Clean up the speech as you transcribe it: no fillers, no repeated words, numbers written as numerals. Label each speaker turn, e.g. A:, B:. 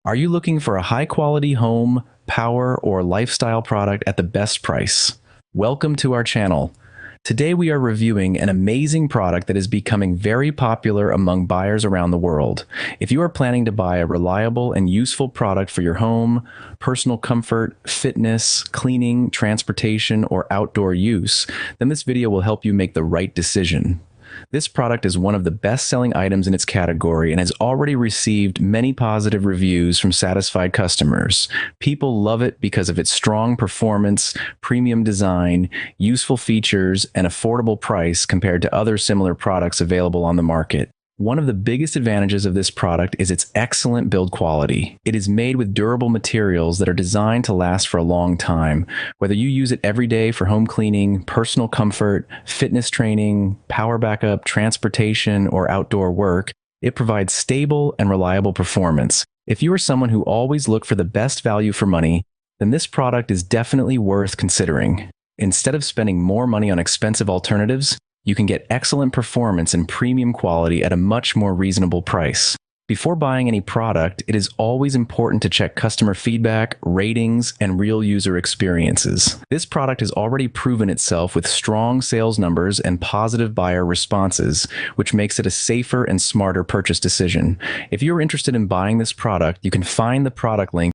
A: Are you looking for a high-quality home, power, or lifestyle product at the best price? Welcome to our channel. Today we are reviewing an amazing product that is becoming very popular among buyers around the world. If you are planning to buy a reliable and useful product for your home, personal comfort, fitness, cleaning, transportation, or outdoor use, then this video will help you make the right decision. This product is one of the best-selling items in its category and has already received many positive reviews from satisfied customers. People love it because of its strong performance, premium design, useful features, and affordable price compared to other similar products available on the market. One of the biggest advantages of this product is its excellent build quality. It is made with durable materials that are designed to last for a long time. Whether you use it every day for home cleaning, personal comfort, fitness training, power backup, transportation, or outdoor work, it provides stable and reliable performance. If you are someone who always looks for the best value for money, then this product is definitely worth considering. Instead of spending more money on expensive alternatives, you can get excellent performance and premium quality at a much more reasonable price. Before buying any product, it is always important to check customer feedback, ratings, and real user experiences. This product has already proven itself with strong sales numbers and positive buyer responses, which makes it a safer and smarter purchase decision. If you're interested in buying this product, you can find the product link